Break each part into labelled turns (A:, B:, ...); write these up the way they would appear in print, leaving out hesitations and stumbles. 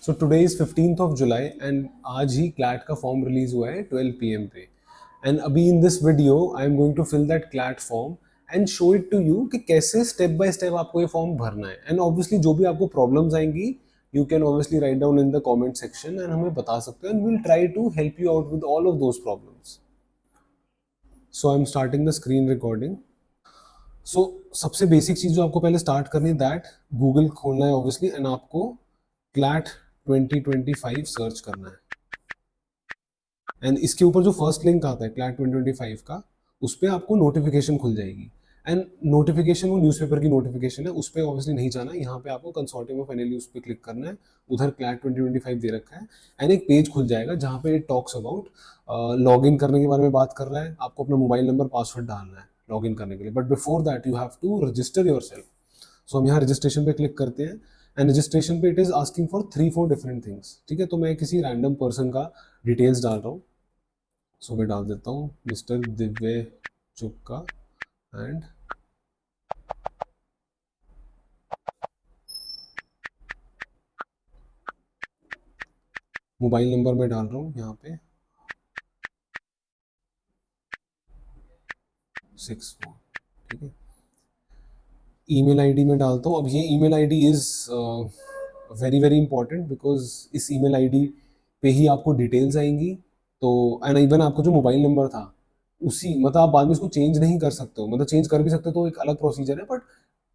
A: So today is 15th of July and आज ही CLAT का फॉर्म रिलीज हुआ है 12 PM पे। एंड अभी in this video I am going to fill that CLAT form and show it to you कि कैसे step by step आपको ये फॉर्म भरना है। एंड ऑब्वियसली जो भी आपको प्रॉब्लम्स आएंगी you can obviously write down in the comment section and हमें बता सकते हो and we will try to help you out with all of those problems. So I am starting the screen recording. So सबसे basic चीज जो आपको पहले start करनी है दैट गूगल खोलना है ऑब्वियसली एंड आपको क्लैट 2025 सर्च करना है। एंड इसके ऊपर जो फर्स्ट लिंक आता है क्लैट 2025 का, उस पर आपको नोटिफिकेशन खुल जाएगी। एंड नोटिफिकेशन वो न्यूज़पेपर की नोटिफिकेशन है, उस पर ऑब्वियसली नहीं जाना, यहाँ पे आपको कंसोर्टियम ऑफ एनएलयू उस पर क्लिक करना है। उधर क्लैट 2025 दे रखा है एंड एक पेज खुल जाएगा जहाँ पे टॉक्स अबाउट लॉग इन करने के बारे में बात कर रहा है। आपको अपना मोबाइल नंबर पासवर्ड डालना है लॉग इन करने के लिए, but before that you have to register yourself. So हम यहाँ रजिस्ट्रेशन पे क्लिक करते हैं एंड रजिस्ट्रेशन पे it is asking for 3-4 different things. ठीक है, तो मैं किसी रैंडम पर्सन का डिटेल्स डाल रहा हूँ। सो मैं डाल देता हूँ mister Divya चुक्का and mobile number मैं डाल रहा हूँ यहाँ पे 64। ठीक है, ईमेल आईडी में डालता हूँ। अब ये email ID is very very important because इस ईमेल आईडी पे ही आपको डिटेल्स आएंगी। तो एंड इवन आपका जो मोबाइल नंबर था उसी, मतलब आप बाद में इसको चेंज नहीं कर सकते हो, मतलब चेंज कर भी सकते हो तो एक अलग प्रोसीजर है, बट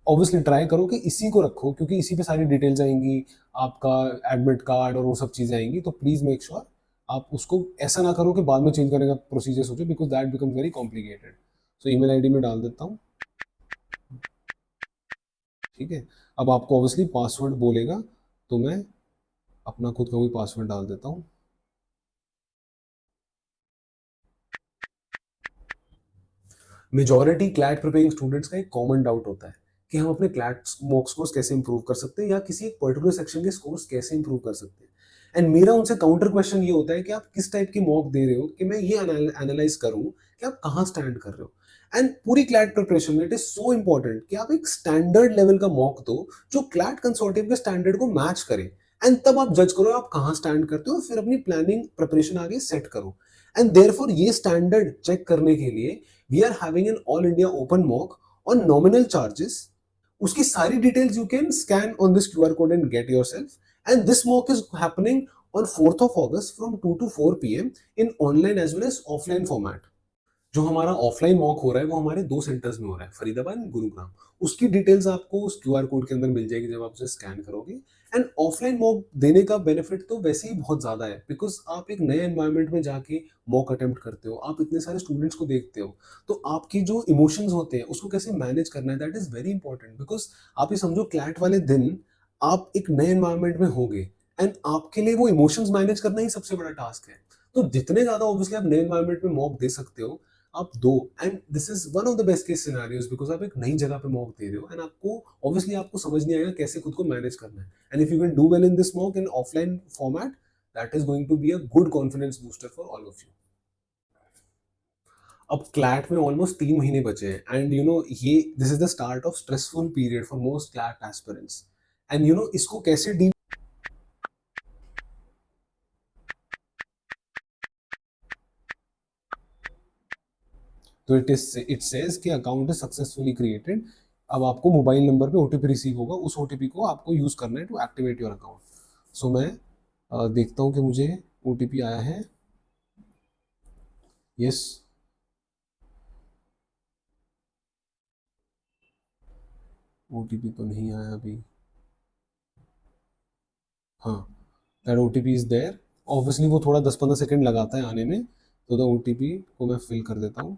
A: ऑब्वियसली ट्राई करो कि इसी को रखो क्योंकि इसी पे सारी डिटेल्स आएंगी, आपका एडमिट कार्ड और वो सब चीज़ें आएंगी। तो प्लीज़ मेक श्योर आप उसको ऐसा ना करो कि बाद में चेंज करने का प्रोसीजर सोचो, because that becomes very complicated. So email ID में डाल देता हूँ। ठीक है, अब आपको ऑब्वियसली पासवर्ड बोलेगा तो मैं अपना खुद का कोई पासवर्ड डाल देता हूँ। मेजॉरिटी क्लैट प्रिपेयरिंग स्टूडेंट्स का एक कॉमन डाउट होता है कि हम अपने क्लैट मॉक स्कोर्स कैसे इंप्रूव कर सकते हैं या किसी एक पर्टिकुलर सेक्शन के स्कोर्स कैसे इंप्रूव कर सकते हैं। एंड मेरा उनसे काउंटर क्वेश्चन ये होता है कि आप किस टाइप की मॉक दे रहे हो कि मैं ये एनालाइज करूं कि आप कहाँ स्टैंड कर रहे हो। एंड पूरी क्लैट प्रिपरेशन में इट इज सो इंपॉर्टेंट कि आप एक स्टैंडर्ड लेवल का मॉक दो जो क्लैट कंसोर्टियम के स्टैंडर्ड को मैच करे। एंड तब आप जज करो आप कहाँ स्टैंड करते हो, फिर अपनी प्लानिंग प्रिपरेशन आगे सेट करो। एंड देयरफॉर ये स्टैंडर्ड चेक करने के लिए we are having an all India open mock on nominal charges. उसकी सारी details you can scan on this QR code and get yourself. And this mock is happening on 4th of August from 2 to 4 PM in online as well as offline format. जो हमारा offline mock हो रहा है वो हमारे 2 centres में हो रहा है, फरीदाबाद एंड गुरुग्राम। उसकी डिटेल्स आपको उस क्यूआर कोड के अंदर मिल जाएगी जब आप उसे स्कैन करोगे। एंड ऑफलाइन मॉक देने का बेनिफिट तो वैसे ही बहुत ज्यादा है बिकॉज आप एक नए एनवायरनमेंट में जाके मॉक अटेम्प्ट करते हो, आप इतने सारे स्टूडेंट्स को देखते हो, तो आपकी जो इमोशंस होते हैं उसको कैसे मैनेज करना है that is very important. Because आप ये समझो क्लैट वाले दिन आप एक नए एनवायरनमेंट में होंगे एंड आपके लिए वो इमोशंस मैनेज करना ही सबसे बड़ा टास्क है। तो जितने ज्यादा ऑब्वियसली आप नए एनवायरनमेंट में मॉक दे सकते हो आप दो। And this is one of the best case scenarios because आप एक नई जगह पे मॉक दे रहे हो एंड आपको ऑब्वियसली आपको समझ नहीं आएगा कैसे खुद को मैनेज करना है। And if you can do well in this mock in offline format that is going to be a good confidence booster for all of you. अब क्लैट में ऑलमोस्ट 3 महीने बचे हैं एंड यू नो ये this is the start of stressful period for most CLAT aspirants. And you know इसको कैसे deal, तो it says कि अकाउंट इज सक्सेसफुली क्रिएटेड। अब आपको मोबाइल नंबर पे ओटीपी रिसीव होगा, उस ओटीपी को आपको यूज करना है टू एक्टिवेट योर अकाउंट। सो मैं देखता हूँ कि मुझे ओटीपी आया है। यस, ओटीपी तो नहीं आया अभी। हाँ, that OTP is there. Obviously वो थोड़ा 10-15 सेकंड लगाता है आने में, तो द ओटीपी को मैं फिल कर देता हूँ।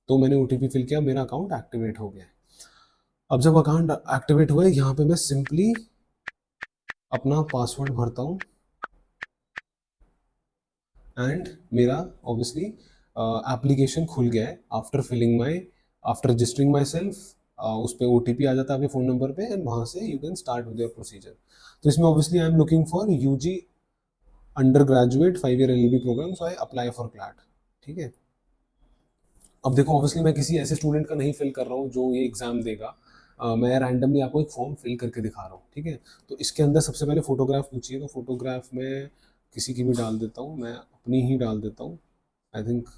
A: तो मैंने ओटीपी फिल किया, मेरा अकाउंट एक्टिवेट हो गया है। अब जब अकाउंट एक्टिवेट हुआ है यहाँ पे मैं सिंपली अपना पासवर्ड भरता हूँ एंड मेरा ऑब्वियसली एप्लीकेशन खुल गया है after filling my after registering myself उस पर OTP आ जाता है आपके फ़ोन नंबर पे एंड वहाँ से you can start with your procedure. तो इसमें obviously I am looking for UG under graduate 5 year LLB programme, so I apply for CLAT. ठीक है, अब देखो ऑब्वियसली मैं किसी ऐसे स्टूडेंट का नहीं फिल कर रहा हूँ जो ये एग्जाम देगा। मैं रैंडमली आपको एक फॉर्म फिल करके दिखा रहा हूँ। ठीक है, तो इसके अंदर सबसे पहले फोटोग्राफ पूछिए, तो फोटोग्राफ में किसी की भी डाल देता हूँ, मैं अपनी ही डाल देता हूँ। आई थिंक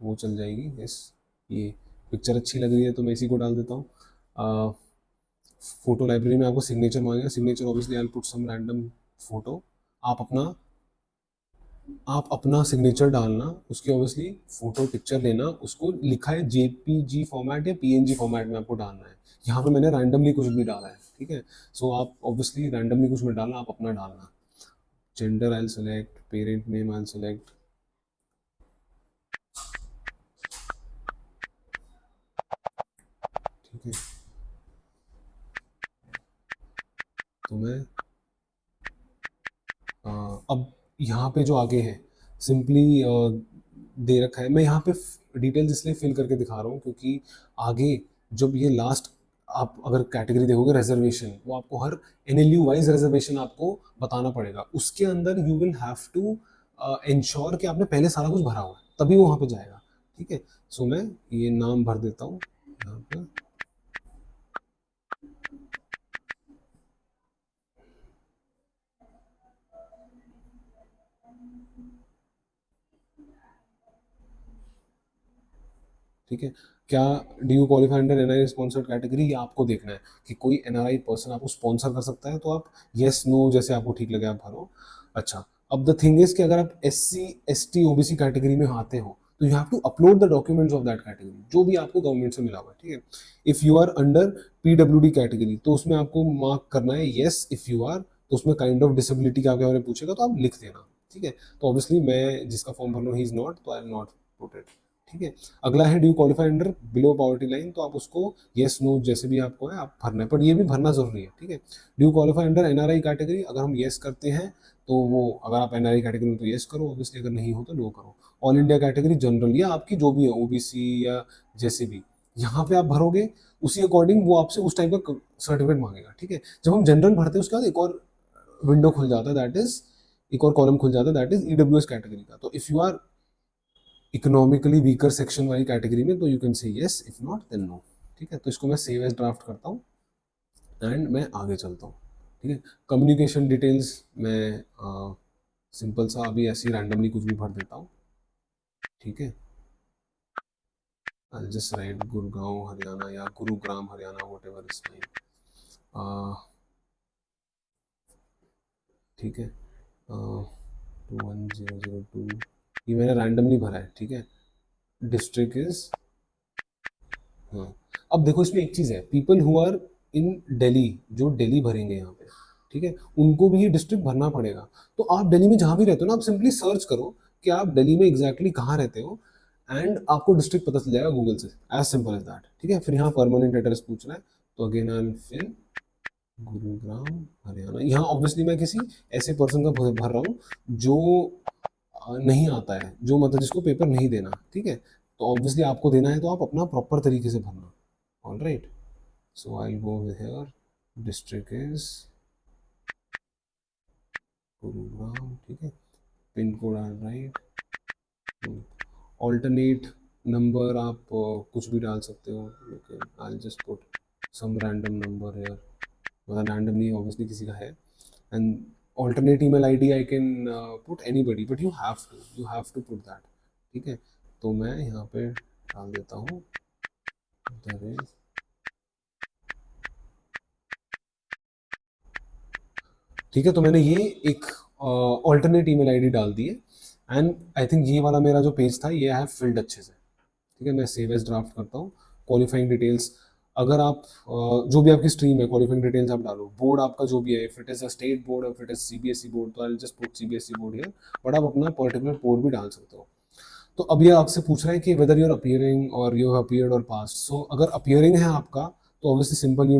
A: वो चल जाएगी। यस, ये पिक्चर अच्छी लग रही है तो मैं इसी को डाल देता हूँ। फोटो लाइब्रेरी में आपको सिग्नेचर मांगेगा, signature obviously I put some random photo. आप अपना आप अपना सिग्नेचर डालना, उसकी ऑब्वियसली फोटो पिक्चर लेना, उसको लिखा है JPG फॉर्मेट या PNG फॉर्मेट में आपको डालना है। यहाँ पे मैंने रैंडमली कुछ भी डाला है। ठीक है, सो आप ऑब्वियसली रैंडमली कुछ में डालना, आप अपना डालना। Gender I select, parent name I select. ठीक है, तो मैं अब यहाँ पे जो आगे है सिंपली दे रखा है, मैं यहाँ पे डिटेल्स इसलिए फिल करके दिखा रहा हूँ क्योंकि आगे जब ये लास्ट आप अगर कैटेगरी देखोगे रिजर्वेशन, वो आपको हर NLU वाइज रिजर्वेशन आपको बताना पड़ेगा। उसके अंदर you will have to ensure कि आपने पहले सारा कुछ भरा हुआ है, तभी वो वहाँ पे जाएगा। ठीक है, सो मैं ये नाम भर देता हूँ यहाँ पे। ठीक है, क्या do you qualify under NRI sponsored category, ये आपको देखना है कि कोई NRI पर्सन आपको स्पॉन्सर कर सकता है, तो आप येस नो जैसे आपको ठीक लगे आप भरो। अच्छा, अब द थिंग इज कि अगर आप SC ST OBC कैटेगरी में आते हो तो you have to upload the documents of that category, जो भी आपको गवर्नमेंट से मिला हुआ है। ठीक है, if you are under PWD category तो उसमें आपको मार्क करना है येस, इफ यू आर तो उसमें काइंड ऑफ डिसेबिलिटी का बारे में पूछेगा तो आप लिख देना। ठीक है, तो ऑब्वियसली मैं जिसका फॉर्म भर रहा हूँ ही इज नॉट, तो I will not put it. ठीक है, अगला है due qualify under below poverty line, तो आप उसको येस नो जैसे भी आपको है आप भरना है, पर ये भी भरना जरूरी है। ठीक है, due qualify under NRI category, अगर हम येस करते हैं तो वो, अगर आप NRI कैटेगरी में तो येस करो ऑब्वियसली, अगर नहीं हो तो नो करो। ऑल इंडिया कैटेगरी जनरल या आपकी जो भी है OBC या जैसे भी, यहाँ पे आप भरोगे उसी अकॉर्डिंग वो आपसे उस टाइप का सर्टिफिकेट मांगेगा। ठीक है, जब हम जनरल भरते हैं उसके बाद एक और विंडो खुल जाता है, दैट इज एक और कॉलम खुल जाता है, दैट इज EWS कैटेगरी का। तो if you are economically weaker section वाली कैटेगरी में तो you can say yes, if not then no. ठीक है, तो इसको मैं सेव एज ड्राफ्ट करता हूँ एंड मैं आगे चलता हूँ। ठीक है, कम्युनिकेशन डिटेल्स मैं सिंपल सा अभी ऐसे ही रैंडमली कुछ भी भर देता हूँ। ठीक है, I just write Gurgaon Haryana या Gurugram Haryana, whatever is fine. ठीक है, 21002 ये मैंने रैंडमली भरा है। ठीक है, डिस्ट्रिक्ट इज, हाँ, अब देखो इसमें एक चीज है, people who are in Delhi, जो दिल्ली भरेंगे यहाँ पे, ठीक है, उनको भी ये डिस्ट्रिक्ट भरना पड़ेगा। तो आप दिल्ली में जहां भी रहते हो ना, आप सिंपली सर्च करो कि आप दिल्ली में एग्जैक्टली कहाँ रहते हो एंड आपको डिस्ट्रिक्ट पता चल जाएगा गूगल से, एज सिंपल एज दैट। ठीक है, फिर यहाँ परमानेंट एड्रेस पूछ रहा है, तो again I will fill Gurugram Haryana. यहाँ ऑब्वियसली मैं किसी ऐसे पर्सन का भर रहा हूँ जो नहीं आता है, जो मतलब जिसको पेपर नहीं देना। ठीक है, तो ऑब्वियसली आपको देना है तो आप अपना प्रॉपर तरीके से भरना। All right, so I go here, district is Gurugram. ठीक है, pin code are right, alternate number आप कुछ भी डाल सकते हो। Okay, I just put some random number here, मतलब रैंडम नहीं ऑब्वियसली किसी का है। And alternate email ID I can put anybody, but you have to put that। ठीक है, तो मैं यहाँ पे डाल देता हूँ ठीक है, तो मैंने ये एक ऑल्टरनेट ईमेल आईडी डाल दी है एंड आई थिंक ये वाला मेरा जो पेज था ये है फिल्ड अच्छे से। ठीक है, मैं सेव एज ड्राफ्ट करता हूँ। क्वालिफाइंग डिटेल्स, अगर आप जो भी आपकी स्ट्रीम है क्वालिफाइंग डिटेल्स आप डालो, बोर्ड आपका जो भी है, if it is a state board, if it is CBSE board, तो I just put CBSE board here, but आप अपना पर्टिकुलर बोर्ड भी डाल सकते हो। तो अब ये आपसे पूछ रहा है कि वेदर यू आर अपीयरिंग और यू हैव अपीयर्ड और पास्ट। सो अगर अपीयरिंग है आपका तो obviously simple you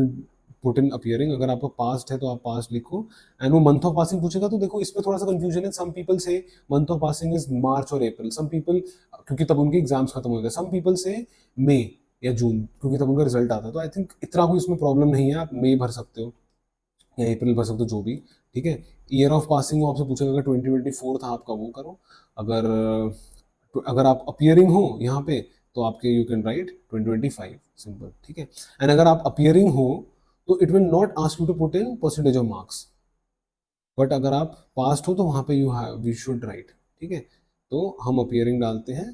A: put in appearing, अगर आपका पास्ट है तो आप पास्ट लिखो। एंड वो मंथ ऑफ पासिंग पूछेगा, तो देखो इसमें थोड़ा सा कंफ्यूजन है, सम पीपल से मंथ ऑफ पासिंग इज मार्च और अप्रैल, सम पीपल, क्योंकि तब उनके एग्जाम्स खत्म हो गए, सम पीपल से मई, या जून, क्योंकि तब उनका रिजल्ट आता है। तो आई थिंक इतना कोई इसमें प्रॉब्लम नहीं है, आप मई भर सकते हो या अप्रैल भर सकते हो, जो भी, ठीक है। ईयर ऑफ पासिंग वो आपसे पूछेगा, अगर 2024 था आपका वो करो, अगर अगर आप अपियरिंग हो यहाँ पे तो आपके यू कैन राइट 2025, सिंपल, ठीक है। एंड अगर आप अपियरिंग हो तो it will not ask you to put in percentage of marks, but अगर आप पास्ट हो तो वहाँ पे यू शुड राइट, ठीक है। तो हम अपियरिंग डालते हैं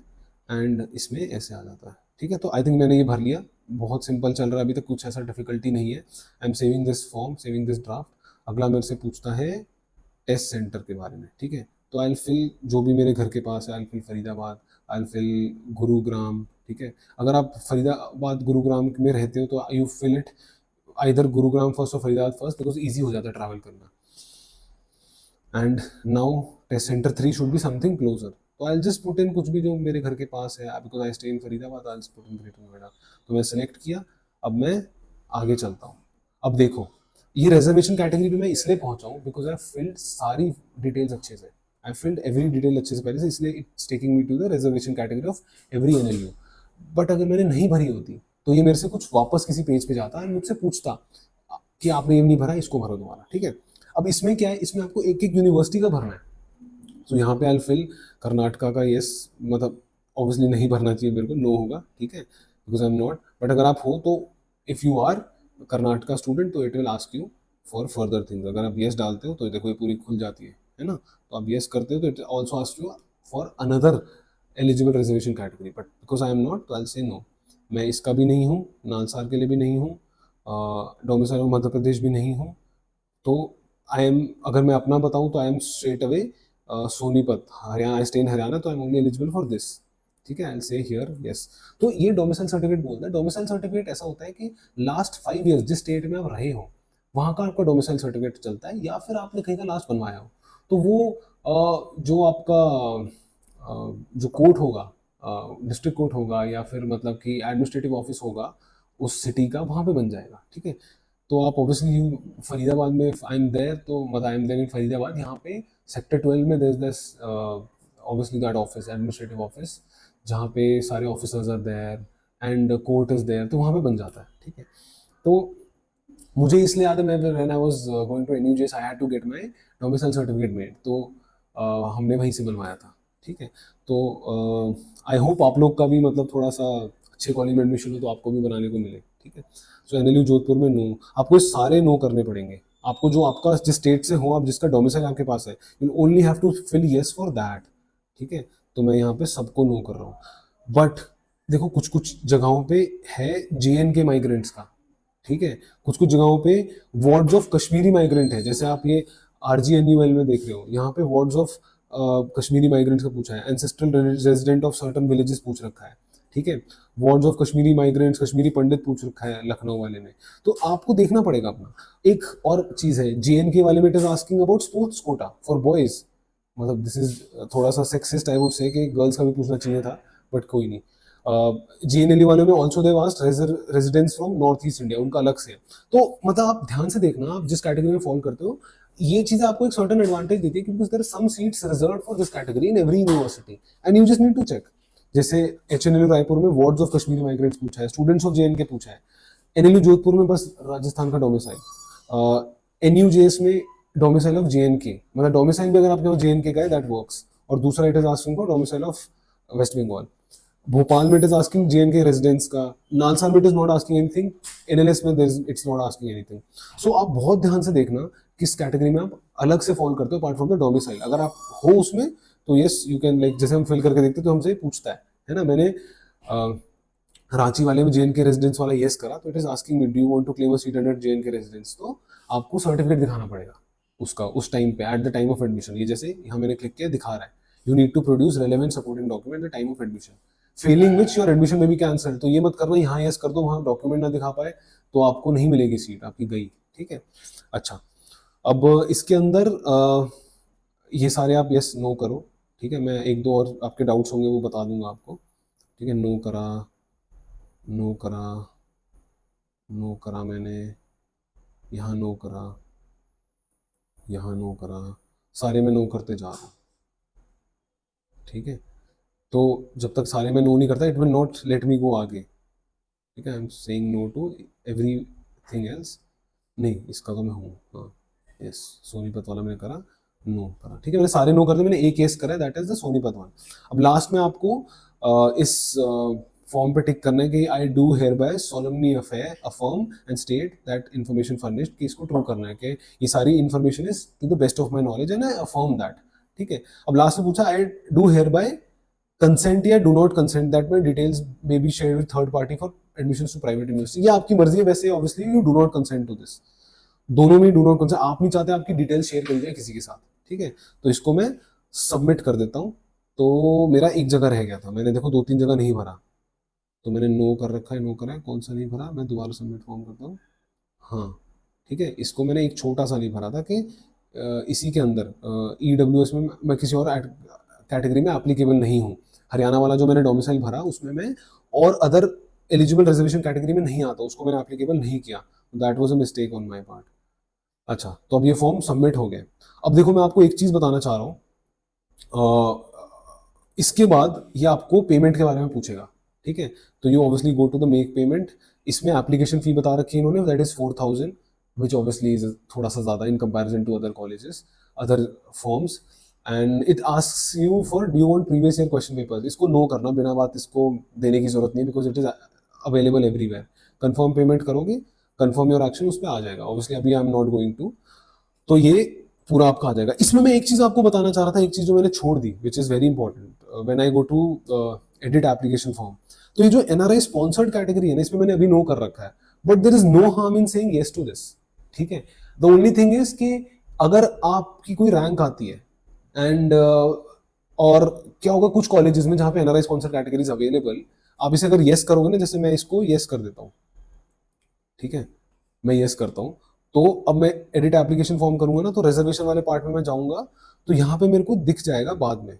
A: एंड इसमें ऐसे आ जाता है, ठीक है। तो आई थिंक मैंने ये भर लिया, बहुत सिंपल चल रहा है अभी तक, कुछ ऐसा डिफिकल्टी नहीं है। I am saving this form, saving this draft. अगला मेरे से पूछता है टेस्ट सेंटर के बारे में, ठीक है। तो आई फिल जो भी मेरे घर के पास है, आई फिल फरीदाबाद, आई फिल गुरुग्राम, ठीक है। अगर आप फरीदाबाद गुरुग्राम में रहते हो तो you fill it either Gurugram first और फरीदाबाद फर्स्ट, बिकॉज ईजी हो जाता है ट्रैवल करना। And now test centre 3 should be something closer, तो आई जस्ट पुट इन कुछ भी जो मेरे घर के पास है, because I stay in Faridabad, I just put in greater Noida. तो मैं सेलेक्ट किया, अब मैं आगे चलता हूँ। अब देखो, ये रिजर्वेशन कैटेगरी पे मैं इसलिए पहुंचा हूँ बिकॉज आई फिल्ड सारी डिटेल्स अच्छे से, आई फिल्ड एवरी डिटेल अच्छे से पहले से, इसलिए it's taking me to the reservation category of every NLU. But अगर मैंने नहीं भरी होती तो ये मेरे से कुछ वापस किसी पेज पे जाता है, मुझसे पूछता कि आपने ये नहीं भरा, इसको भरो दोबारा, ठीक है। अब इसमें क्या है, इसमें आपको एक एक यूनिवर्सिटी का भरना है। तो यहाँ पे आई फिल कर्नाटका का, यस, मतलब ऑब्वियसली नहीं भरना चाहिए, बिल्कुल नो होगा, ठीक है, because I am not. But अगर आप हो तो if you are Karnataka student तो it will ask you for further things. अगर आप यस डालते हो तो देखो ये पूरी खुल जाती है ना। तो आप यस करते हो तो it also ask you for another eligible reservation category, but because I am not तो आई से नो। मैं इसका भी नहीं हूँ, नालसार के लिए भी नहीं हूँ, डोमिसाइल मध्य प्रदेश भी नहीं हूँ। तो आई एम, अगर मैं अपना बताऊँ तो I am straight away Sonipat, Haryana, I stay in Haryana, तो I am only eligible for this, ठीक है। आई से हियर यस। तो ये डोमिसाइल सर्टिफिकेट बोलता है। डोमिसाइल सर्टिफिकेट ऐसा होता है कि लास्ट 5 ईयर्स जिस स्टेट में आप रहे हो वहाँ का आपका डोमिसाइल सर्टिफिकेट चलता है, या फिर आपने कहीं का लास्ट बनवाया हो तो वो जो आपका जो कोर्ट होगा, डिस्ट्रिक्ट कोर्ट होगा, या फिर मतलब कि एडमिनिस्ट्रेटिव ऑफिस होगा उस सिटी का, वहाँ पे बन जाएगा, ठीक है। तो आप ऑब्वियसली फरीदाबाद में, आई एम देयर, तो मतलब I am there in Faridabad, यहाँ पे सेक्टर 12 में there is this obviously that office, administrative office, जहाँ पे सारे officers are there and court is there, तो वहाँ पे बन जाता है, ठीक है। तो मुझे इसलिए याद है, मैं when I was going to NUJS I had to get my domicile certificate made, तो हमने वहीं से बनवाया था, ठीक है। तो आई होप आप लोग का भी मतलब थोड़ा सा अच्छे कॉलेज में एडमिशन हो तो आपको भी बनाने को मिले, ठीक है। सो एनएलयू जोधपुर में नो, आपको ये सारे नो करने पड़ेंगे। आपको जो आपका जिस स्टेट से हो, आप जिसका डोमिसाइल आपके पास है, you only have to fill yes for that, ठीक है। तो मैं यहाँ पे सबको नो कर रहा हूँ। बट देखो, कुछ कुछ जगहों पे है JNK माइग्रेंट्स का, ठीक है। कुछ कुछ जगहों पे वार्ड्स ऑफ कश्मीरी माइग्रेंट है, जैसे आप ये RGNUL में देख रहे हो, यहाँ पे वार्ड्स ऑफ कश्मीरी माइग्रेंट्स का पूछा है। Ancestral resident of certain villages पूछ रखा है, ठीक है। Wards of Kashmiri migrants, Kashmiri Pandit पूछ रखा है लखनऊ वाले में। तो आपको देखना पड़ेगा अपना। एक और चीज है, JNK वाले में it is asking about sports quota for boys, मतलब दिस इज थोड़ा सा सेक्सिस्ट आई वुड से, कि गर्ल्स का भी पूछना चाहिए था, बट कोई नहीं। JNLU वालों में also they vast residents from north east India, उनका अलग से है। तो मतलब आप ध्यान से देखना, आप जिस कैटेगरी में फॉलो करते हो, ये चीजें आपको एक सर्टेन एडवांटेज देती है, क्योंकि there are some seats reserved for this category in every university and you just need to check. जैसे HNLU रायपुर में वार्ड्स ऑफ कश्मीरी माइग्रेंट्स पूछा है, स्टूडेंट्स ऑफ JNK पूछा है। NLU जोधपुर में बस राजस्थान का डोमिसाइल, NUJS में डोमिसाइल ऑफ JNK, मतलब डोमिसाइल भी अगर आपके पास JNK का है दैट वर्क्स, और दूसरा it is asking for domicile of West Bengal. Bhopal में it is asking JNK residents का, नालसार में it is not asking anything, NLS में it's not asking anything. So आप बहुत ध्यान से देखना किस कैटेगरी में आप अलग से फॉलो करते हो अपार्ट फ्रॉम द डोमिसाइल। अगर आप हो उसमें तो यस यू कैन, लाइक जैसे हम फिल करके देखते तो हमसे पूछता है ना। मैंने रांची वाले में JNK रेजिडेंस वाला यस करा, तो it is asking me do you want to claim a seat under JNK residence, तो आपको सर्टिफिकेट दिखाना पड़ेगा उसका उस टाइम पे, at the time of admission. ये जैसे यहाँ मैंने क्लिक किया दिखा रहा है, you need to produce relevant supporting document the time of admission, failing which your admission में भी कैंसल। तो ये मत करना यहाँ यस कर दो, वहाँ डॉक्यूमेंट ना दिखा पाए तो आपको नहीं मिलेगी सीट, आपकी गई, ठीक है। अच्छा, अब इसके अंदर ये सारे आप यस नो करो, ठीक है। मैं एक दो और आपके डाउट्स होंगे वो बता दूंगा आपको, ठीक है। नो करा, नो करा, नो करा मैंने, यहाँ नो करा, यहाँ नो करा, सारे में नो करते जा रहा हूँ, ठीक है। तो जब तक सारे में नो नहीं करता it will not let me go आगे, ठीक है, I am saying no to everything else. नहीं, इसका तो मैं हूँ, हाँ, यस, सोनीपत वाला मैंने करा, नो करा, ठीक है, मैंने सारे नो कर दिए, मैंने एक केस करा है, that is the Sonipat one. अब लास्ट में आपको इस फॉर्म पे टिक करना है कि I do hereby solemnly affirm and state that information furnished, कि इसको ट्रू करना है कि ये सारी information is to the best of my knowledge and I affirm that. ठीक है, अब लास्ट में पूछा I do hereby consent या do not consent that my details may be share with third party for admission to private university. ये आपकी मर्जी है, वैसे obviously you do not consent to this, दोनों में डू नॉट कंसेंट, आप नहीं चाहते आपकी डिटेल शेयर कर जाए किसी के साथ। ठीक है, तो इसको मैं सबमिट कर देता हूँ। तो मेरा एक जगह रह गया था, मैंने देखो 2-3 जगह नहीं भरा, तो मैंने नो कर रखा है, नो करा है, कौन सा नहीं भरा, मैं दोबारा सबमिट फॉर्म करता हूँ। हाँ, ठीक है, इसको मैंने एक छोटा सा नहीं भरा था कि इसी के अंदर EWS में मैं किसी और कैटेगरी में एप्लीकेबल नहीं हूँ। हरियाणा वाला जो मैंने डोमिसाइल भरा उसमें मैं और अदर एलिजिबल रिजर्वेशन कैटेगरी में नहीं आता, उसको मैंने एप्लीकेबल नहीं किया, that was a mistake on my part. अच्छा, तो अब ये फॉर्म सबमिट हो गया। अब देखो मैं आपको एक चीज बताना चाह रहा हूँ, इसके बाद ये आपको पेमेंट के बारे में पूछेगा। ठीक है, तो you obviously go to the make payment. इसमें एप्लीकेशन फी बता रखी है इन्होंने, that is 4000, which obviously is थोड़ा सा ज्यादा in comparison to other colleges, other forms. And it asks you for do you want previous year question papers, इसको no करना बिना बात, इसको देने की जरूरत नहीं, because it is available everywhere. Confirm payment करोगे, कंफर्म योर एक्शन, उस पर आ जाएगा। ऑब्वियसली अभी I am not going to, तो ये पूरा आपका आ जाएगा। इसमें मैं एक चीज आपको बताना चाह रहा था, एक चीज जो मैंने छोड़ दी, which is very important when I go to edit application form. तो ये जो NRI स्पॉन्सर्ड कैटेगरी है ना, इसमें मैंने अभी नो कर रखा है, but there is no harm in saying yes to this. ठीक है, द ओनली थिंग इज कि अगर आपकी कोई रैंक आती है एंड और क्या होगा कुछ कॉलेजेस में जहां पे NRI स्पॉन्सर्ड कैटेगरीज अवेलेबल, आप इसे अगर यस करोगे ना, जैसे मैं इसको यस कर देता हूँ, ठीक है, मैं यस करता हूँ, तो अब मैं एडिट एप्लीकेशन फॉर्म करूंगा ना, तो रिजर्वेशन वाले पार्ट में मैं जाऊंगा, तो यहाँ पे मेरे को दिख जाएगा बाद में।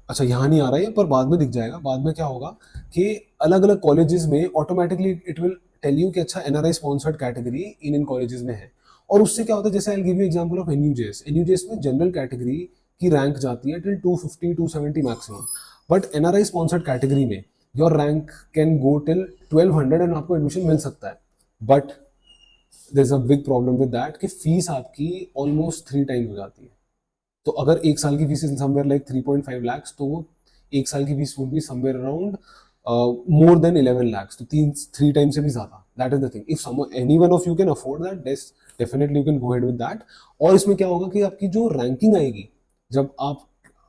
A: अच्छा, यहाँ नहीं आ रहा है पर बाद में दिख जाएगा। बाद में क्या होगा कि अलग अलग कॉलेजेस में automatically it will tell you कि अच्छा NRI sponsored category in in colleges में है। और उससे क्या होता है, जैसे I give you example of NUJS में जनरल कैटेगरी की रैंक जाती है till 250 270 maximum, but NRI sponsored category में your rank can go till 1200 and आपको एडमिशन मिल सकता है। But there is a big problem with that कि फीस आपकी ऑलमोस्ट 3 टाइम्स हो जाती है। तो अगर एक साल की fees is somewhere like 3.5 lakhs, तो वो एक साल की fees would be somewhere around more than 11 lakhs, तो 3 टाइम से भी ज्यादा। That is the thing, if some any one of you can afford that, definitely you can go head with that. और इसमें क्या होगा कि आपकी जो रैंकिंग आएगी, जब आप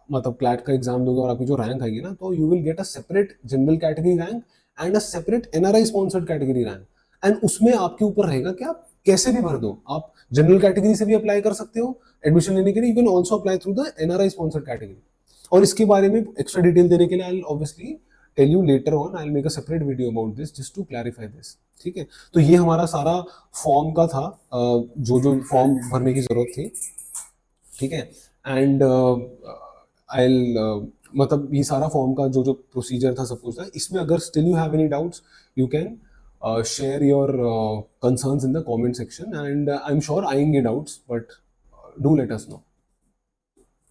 A: मतलब क्लैट का एग्जाम दोगे और आपकी जो रैंक आएगी ना, तो you will get a separate general category rank and a separate NRI sponsored category rank. And उसमें आपके ऊपर रहेगा कि आप कैसे भी भर दो, आप जनरल कैटेगरी से भी अप्लाई कर सकते हो एडमिशन लेने के लिए, you can also apply through the NRI sponsored category. और इसके बारे में एक्स्ट्रा डिटेल देने के लिए I obviously tell you later on, I make a separate video about this just to clarify this. ठीक है, तो ये हमारा सारा फॉर्म का था, जो जो फॉर्म भरने की जरूरत थी। ठीक है, एंड आई मतलब ये सारा फॉर्म का जो जो प्रोसीजर था, सब कुछ था। इसमें अगर still you have any doubts, you can share your concerns in the comment section, and I'm sure आएंगे doubts, but do let us know.